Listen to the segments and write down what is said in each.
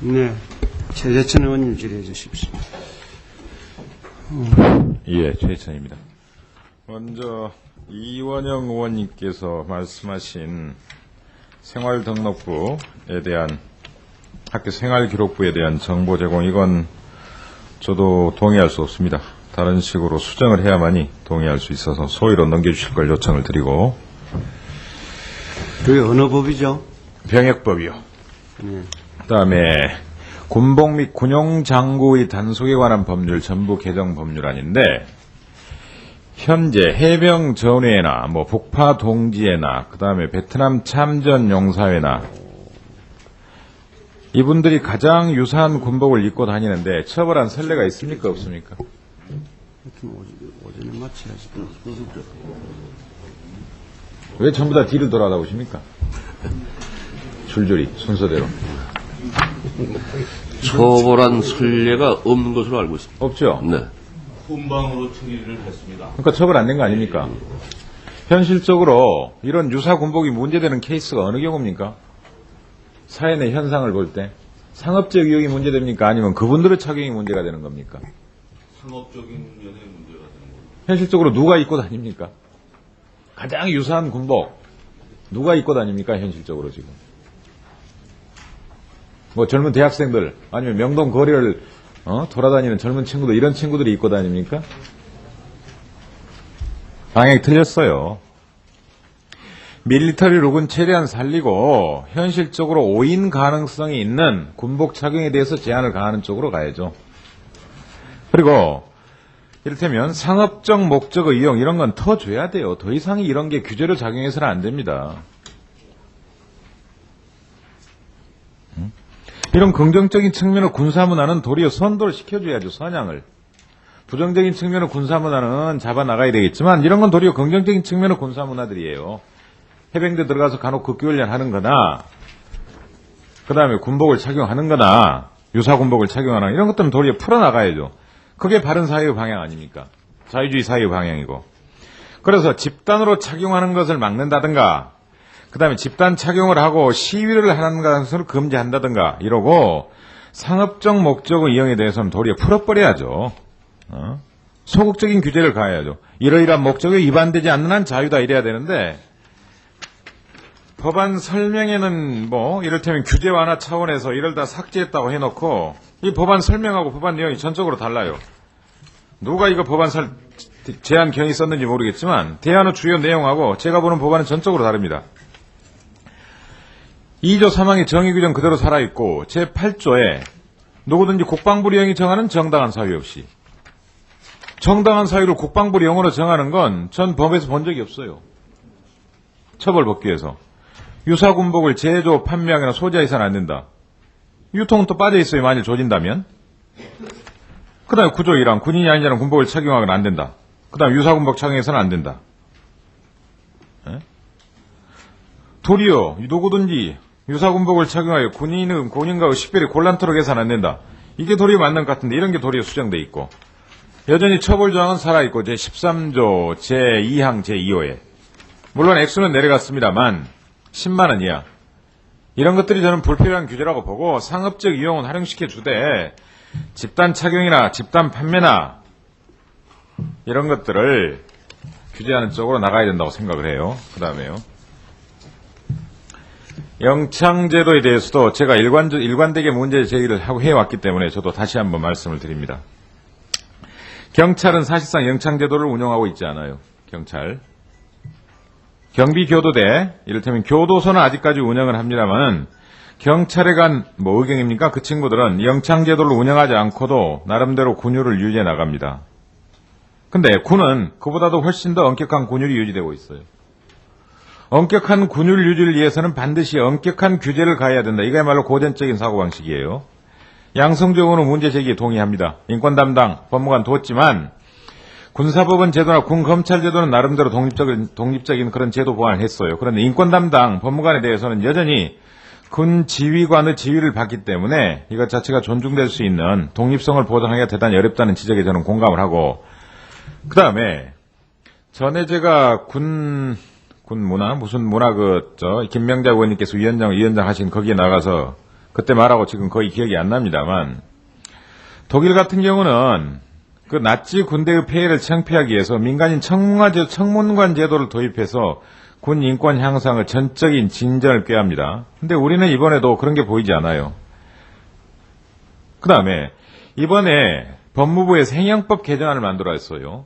네, 최재천 의원님 질의해 주십시오. 예, 최희천입니다. 먼저 이원영 의원님께서 말씀하신 생활등록부에 대한 학교 생활기록부에 대한 정보 제공, 이건 저도 동의할 수 없습니다. 다른 식으로 수정을 해야만이 동의할 수 있어서 소위로 넘겨주실 걸 요청을 드리고. 그게 어느 법이죠? 병역법이요. 네. 그다음에 군복 및 군용장구의 단속에 관한 법률 전부 개정 법률안인데, 현재 해병 전회나 북파 동지회나 그다음에 베트남 참전 용사회나 이분들이 가장 유사한 군복을 입고 다니는데 처벌한 선례가 있습니까, 없습니까? 오전에 마쳐야지. 왜 전부 다 뒤를 돌아다 보십니까? 줄줄이 순서대로. 처벌한 선례가 없는 것으로 알고 있습니다. 없죠? 네. 훈방으로 처리를 했습니다. 그러니까 처벌 안 된 거 아닙니까? 현실적으로 이런 유사 군복이 문제되는 케이스가 어느 경우입니까? 사회의 현상을 볼 때 상업적 이용이 문제됩니까? 아니면 그분들의 착용이 문제가 되는 겁니까? 상업적인 면에 문제가 되는 겁니다. 현실적으로 누가 입고 다닙니까? 가장 유사한 군복 누가 입고 다닙니까? 현실적으로 지금 젊은 대학생들 아니면 명동 거리를 돌아다니는 젊은 친구들, 이런 친구들이 입고 다닙니까? 방향이 틀렸어요. 밀리터리 룩은 최대한 살리고 현실적으로 오인 가능성이 있는 군복 착용에 대해서 제한을 가하는 쪽으로 가야죠. 그리고 이를테면 상업적 목적의 이용, 이런 건 터줘야 돼요. 더 이상이 이런 게 규제로 작용해서는 안 됩니다. 이런 긍정적인 측면의 군사문화는 도리어 선도를 시켜줘야죠. 선양을. 부정적인 측면의 군사문화는 잡아나가야 되겠지만 이런 건 도리어 긍정적인 측면의 군사문화들이에요. 해병대 들어가서 간혹 극기훈련 하는 거나 그 다음에 군복을 착용하는 거나 유사군복을 착용하는, 이런 것들은 도리어 풀어나가야죠. 그게 바른 사회의 방향 아닙니까? 자유주의 사회의 방향이고. 그래서 집단으로 착용하는 것을 막는다든가, 그 다음에 집단 착용을 하고 시위를 하는 것을 금지한다든가 이러고, 상업적 목적의 이용에 대해서는 도리어 풀어버려야죠. 소극적인 규제를 가해야죠. 이러이러한 목적에 위반되지 않는 한 자유다 이래야 되는데, 법안 설명에는 이를테면 규제 완화 차원에서 이를 다 삭제했다고 해놓고, 이 법안 설명하고 법안 내용이 전적으로 달라요. 누가 이거 법안 제안 경위 썼는지 모르겠지만 대안의 주요 내용하고 제가 보는 법안은 전적으로 다릅니다. 2조 3항의 정의규정 그대로 살아있고, 제8조에 누구든지 국방부령이 정하는 정당한 사유 없이, 정당한 사유를 국방부령으로 정하는 건 전 법에서 본 적이 없어요. 처벌 받기 위해서. 유사군복을 제조, 판매하거나 소지해서는 안 된다. 유통은 또 빠져있어요. 만일 조진다면. 그 다음에 9조 1항 군인이 아닌 자는 군복을 착용하거나 안 된다. 그 다음에 유사군복 착용해서는 안 된다. 도리어 누구든지 유사군복을 착용하여 군인과 식별이 곤란토록 해서는 안 된다. 이게 도리어 맞는 것 같은데 이런 게 도리어 수정돼 있고, 여전히 처벌조항은 살아있고 제13조 제2항 제2호에 물론 액수는 내려갔습니다만 10만 원 이하, 이런 것들이 저는 불필요한 규제라고 보고, 상업적 이용은 활용시켜 주되 집단 착용이나 집단 판매나 이런 것들을 규제하는 쪽으로 나가야 된다고 생각을 해요. 그 다음에요, 영창제도에 대해서도 제가 일관되게 문제 제기를 하고 해왔기 때문에 저도 다시 한번 말씀을 드립니다. 경찰은 사실상 영창제도를 운영하고 있지 않아요. 경찰. 경비교도대, 이를테면 교도소는 아직까지 운영을 합니다만, 경찰에 간 의경입니까? 그 친구들은 영창제도를 운영하지 않고도 나름대로 군율을 유지해 나갑니다. 근데 군은 그보다도 훨씬 더 엄격한 군율이 유지되고 있어요. 엄격한 군율 유지를 위해서는 반드시 엄격한 규제를 가해야 된다. 이거야말로 고전적인 사고방식이에요. 양성적 의원은 문제 제기에 동의합니다. 인권 담당 법무관 뒀지만 군사법원 제도나 군검찰 제도는 나름대로 독립적인 그런 제도 보완을 했어요. 그런데 인권 담당 법무관에 대해서는 여전히 군 지휘관의 지휘를 받기 때문에 이것 자체가 존중될 수 있는 독립성을 보장하기가 대단히 어렵다는 지적에 저는 공감을 하고, 그 다음에 전에 제가 무슨 문화 김명자 의원님께서 위원장 하신 거기에 나가서 그때 말하고 지금 거의 기억이 안 납니다만 독일 같은 경우는 그 나치 군대의 폐해를 창피하기 위해서 민간인 청문관 제도를 도입해서 군 인권 향상을 전적인 진전을 꾀합니다. 근데 우리는 이번에도 그런 게 보이지 않아요. 그 다음에 이번에 법무부에서 행영법 개정안을 만들었어요.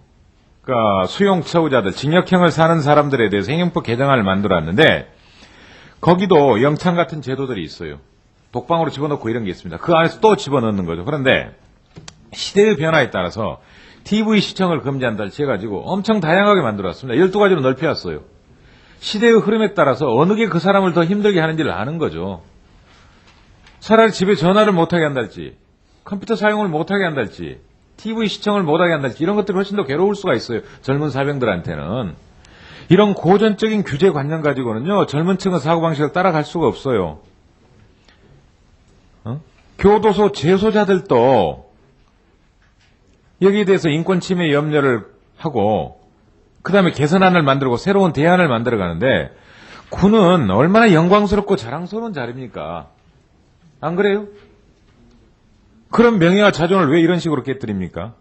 그러니까 수용 처우자들, 징역형을 사는 사람들에 대해서 행영법 개정안을 만들었는데 거기도 영창 같은 제도들이 있어요. 독방으로 집어넣고 이런 게 있습니다. 그 안에서 또 집어넣는 거죠. 그런데 시대의 변화에 따라서 TV 시청을 금지한다를 해가지고 엄청 다양하게 만들었습니다. 12가지로 넓혀왔어요. 시대의 흐름에 따라서 어느 게 그 사람을 더 힘들게 하는지를 아는 거죠. 차라리 집에 전화를 못하게 한달지, 컴퓨터 사용을 못하게 한달지, TV 시청을 못하게 한달지 이런 것들이 훨씬 더 괴로울 수가 있어요. 젊은 사병들한테는. 이런 고전적인 규제 관념 가지고는요. 젊은 층의 사고방식을 따라갈 수가 없어요. 교도소 재소자들도 여기에 대해서 인권 침해 염려를 하고 그 다음에 개선안을 만들고 새로운 대안을 만들어가는데 군은 얼마나 영광스럽고 자랑스러운 자리입니까? 안 그래요? 그런 명예와 자존을 왜 이런 식으로 깨뜨립니까?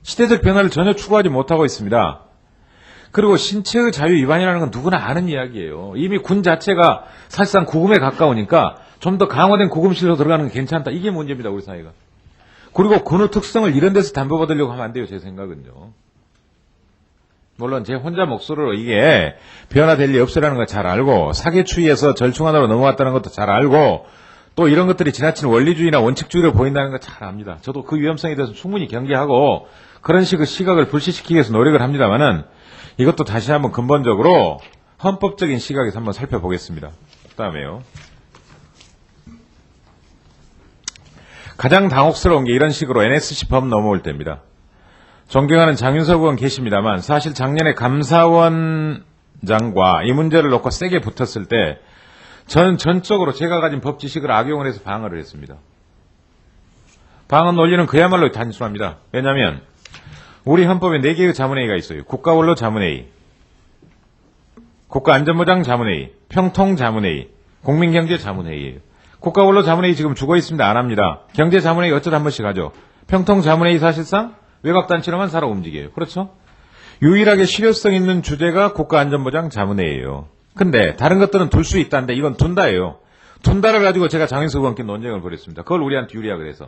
시대적 변화를 전혀 추구하지 못하고 있습니다. 그리고 신체의 자유 위반이라는 건 누구나 아는 이야기예요. 이미 군 자체가 사실상 구금에 가까우니까 좀 더 강화된 구금실로 들어가는 게 괜찮다. 이게 문제입니다. 우리 사회가. 그리고 군의 특성을 이런 데서 담보받으려고 하면 안 돼요. 제 생각은요. 물론 제 혼자 목소리로 이게 변화될 리 없으라는 걸 잘 알고 사개추위에서 절충안으로 넘어왔다는 것도 잘 알고 또 이런 것들이 지나친 원리주의나 원칙주의로 보인다는 걸 잘 압니다. 저도 그 위험성에 대해서 충분히 경계하고 그런 식의 시각을 불식시키기 위해서 노력을 합니다만은 이것도 다시 한번 근본적으로 헌법적인 시각에서 한번 살펴보겠습니다. 그 다음에요. 가장 당혹스러운 게 이런 식으로 NSC 법 넘어올 때입니다. 존경하는 장윤석 의원 계십니다만 사실 작년에 감사원장과 이 문제를 놓고 세게 붙었을 때 저는 전적으로 제가 가진 법 지식을 악용을 해서 방어를 했습니다. 방어 논리는 그야말로 단순합니다. 왜냐하면 우리 헌법에 4개의 자문회의가 있어요. 국가원로 자문회의, 국가안전보장 자문회의, 평통자문회의, 국민경제 자문회의예요. 국가원로 자문회의 지금 죽어 있습니다. 안 합니다. 경제 자문회의 어쩌다 한 번씩 하죠. 평통 자문회의 사실상 외곽단체로만 살아 움직여요. 그렇죠? 유일하게 실효성 있는 주제가 국가안전보장 자문회의예요. 근데 다른 것들은 둘 수 있다는데 이건 둔다예요. 둔다를 가지고 제가 장윤석 의원께 논쟁을 벌였습니다. 그걸 우리한테 유리하게 그래서.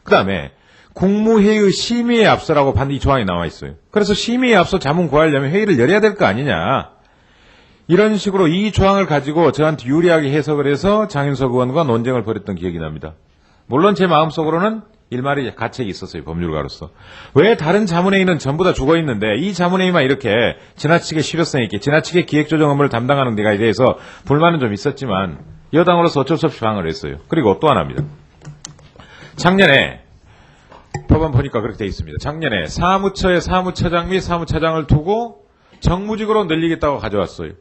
그 다음에 국무회의 심의에 앞서라고 반드시 조항이 나와 있어요. 그래서 심의에 앞서 자문 구하려면 회의를 열어야 될 거 아니냐. 이런 식으로 이 조항을 가지고 저한테 유리하게 해석을 해서 장윤석 의원과 논쟁을 벌였던 기억이 납니다. 물론 제 마음속으로는 일말의 가책이 있었어요. 법률가로서. 왜 다른 자문회의는 전부 다 죽어있는데 이 자문회의만 이렇게 지나치게 실효성 있게 지나치게 기획조정 업무를 담당하는 데에 대해서 불만은 좀 있었지만 여당으로서 어쩔 수 없이 방어를 했어요. 그리고 또 하나입니다. 작년에 법안 보니까 그렇게 돼 있습니다. 작년에 사무처에 사무처장 및 사무차장을 두고 정무직으로 늘리겠다고 가져왔어요.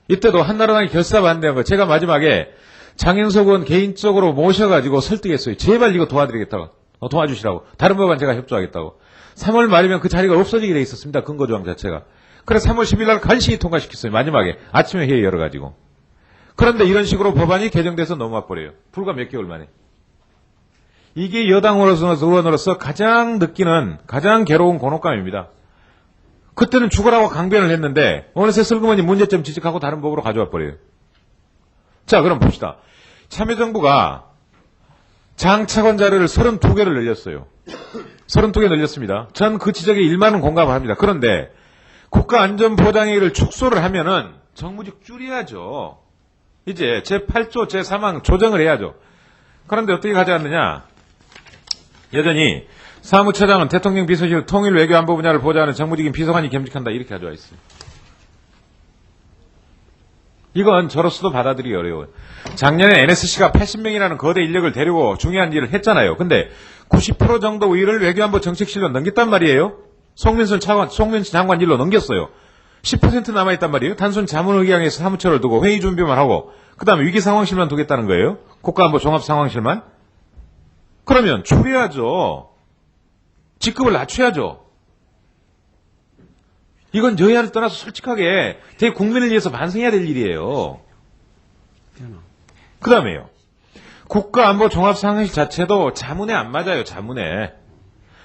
이때도 한나라당이 결사반대한 거 제가 마지막에 장윤석 의원 개인적으로 모셔가지고 설득했어요. 제발 이거 도와드리겠다고. 도와주시라고. 다른 법안 제가 협조하겠다고. 3월 말이면 그 자리가 없어지게 돼 있었습니다. 근거조항 자체가. 그래서 3월 10일 날 간신히 통과시켰어요. 마지막에. 아침에 회의 열어가지고. 그런데 이런 식으로 법안이 개정돼서 넘어와 버려요. 불과 몇 개월 만에. 이게 여당으로서 의원으로서 가장 느끼는 가장 괴로운 곤혹감입니다. 그때는 죽으라고 강변을 했는데 어느새 슬그머니 문제점 지적하고 다른 법으로 가져와 버려요. 자, 그럼 봅시다. 참여정부가 장차관 자료를 32개를 늘렸어요. 32개 늘렸습니다. 전 그 지적에 1만원 공감을 합니다. 그런데 국가안전보장회의를 축소를 하면은 정무직 줄여야죠. 이제 제8조 제3항 조정을 해야죠. 그런데 어떻게 가져왔느냐. 여전히 사무처장은 대통령 비서실 통일 외교 안보 분야를 보좌하는 정무직인 비서관이 겸직한다. 이렇게 가져와 있어요. 이건 저로서도 받아들이기 어려워요. 작년에 NSC가 80명이라는 거대 인력을 데리고 중요한 일을 했잖아요. 근데 90% 정도 일을 외교안보 정책실로 넘겼단 말이에요. 송민순 장관 일로 넘겼어요. 10% 남아있단 말이에요. 단순 자문의장에서 사무처를 두고 회의 준비만 하고 그 다음에 위기상황실만 두겠다는 거예요. 국가안보 종합상황실만. 그러면 줄여야죠. 직급을 낮춰야죠. 이건 여야를 떠나서 솔직하게 대국민을 위해서 반성해야 될 일이에요. 그 다음에요. 국가안보종합상황실 자체도 자문에 안 맞아요. 자문에.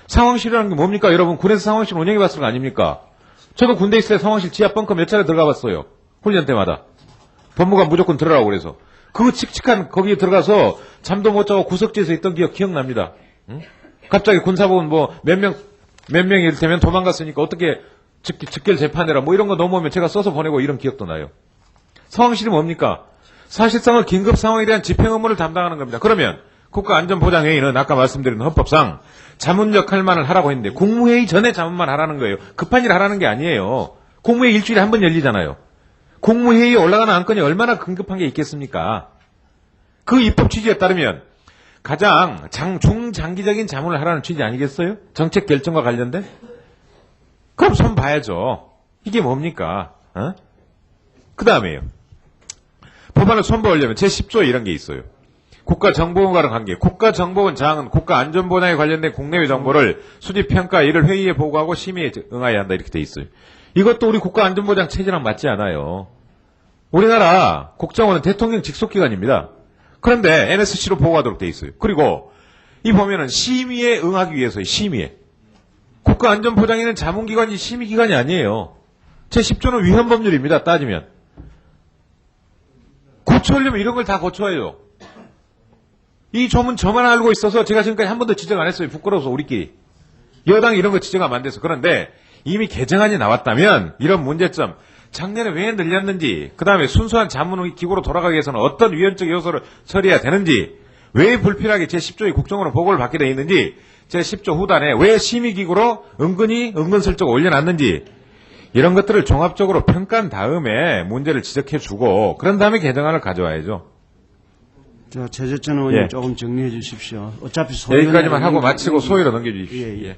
상황실이라는 게 뭡니까? 여러분 군에서 상황실 운영해 봤을 거 아닙니까? 저도 군대 있을 때 상황실 지하 벙커 몇 차례 들어가 봤어요. 훈련 때마다. 법무관 무조건 들어가고 그래서. 그 칙칙한 거기에 들어가서 잠도 못 자고 구석지에서 있던 기억납니다. 응? 갑자기 군사법은 뭐 몇 명이 이를테면 도망갔으니까 어떻게 즉결 재판해라 뭐 이런 거 넘어오면 제가 써서 보내고 이런 기억도 나요. 상황실이 뭡니까? 사실상은 긴급 상황에 대한 집행 업무를 담당하는 겁니다. 그러면 국가안전보장회의는 아까 말씀드린 헌법상 자문 역할만을 하라고 했는데 국무회의 전에 자문만 하라는 거예요. 급한 일 하라는 게 아니에요. 국무회의 일주일에 한 번 열리잖아요. 국무회의에 올라가는 안건이 얼마나 긴급한 게 있겠습니까? 그 입법 취지에 따르면 가장 중장기적인 자문을 하라는 취지 아니겠어요? 정책 결정과 관련된? 그럼 손 봐야죠. 이게 뭡니까? 그 다음에요. 법안을 선보하려면 제10조에 이런 게 있어요. 국가정보원과의 관계. 국가정보원 장은 국가안전보장에 관련된 국내외 정보를 수집, 평가, 이를 회의에 보고하고 심의에 응하여야 한다. 이렇게 돼 있어요. 이것도 우리 국가안전보장 체제랑 맞지 않아요. 우리나라 국정원은 대통령 직속기관입니다. 그런데 NSC로 보고하도록 돼 있어요. 그리고 이 보면은 심의에 응하기 위해서요. 심의에. 국가안전보장에는 자문기관이 심의기관이 아니에요. 제10조는 위헌법률입니다. 따지면. 고쳐려면 이런 걸 다 고쳐야죠. 이 조문 저만 알고 있어서 제가 지금까지 한 번도 지적 안 했어요. 부끄러워서 우리끼리. 여당이 이런 거 지적하면 안 돼서. 그런데 이미 개정안이 나왔다면 이런 문제점 작년에 왜 늘렸는지, 그 다음에 순수한 자문기구로 돌아가기 위해서는 어떤 위헌적 요소를 처리해야 되는지, 왜 불필요하게 제10조의 국정원으로 보고를 받게 돼 있는지, 제10조 후단에 왜 심의기구로 은근슬쩍 올려놨는지, 이런 것들을 종합적으로 평가한 다음에 문제를 지적해주고 그런 다음에 개정안을 가져와야죠. 자, 최재천 의원님 예. 조금 정리해 주십시오. 어차피 여기까지만 하고 마치고 소위로 넘겨주십시오. 예, 예. 예.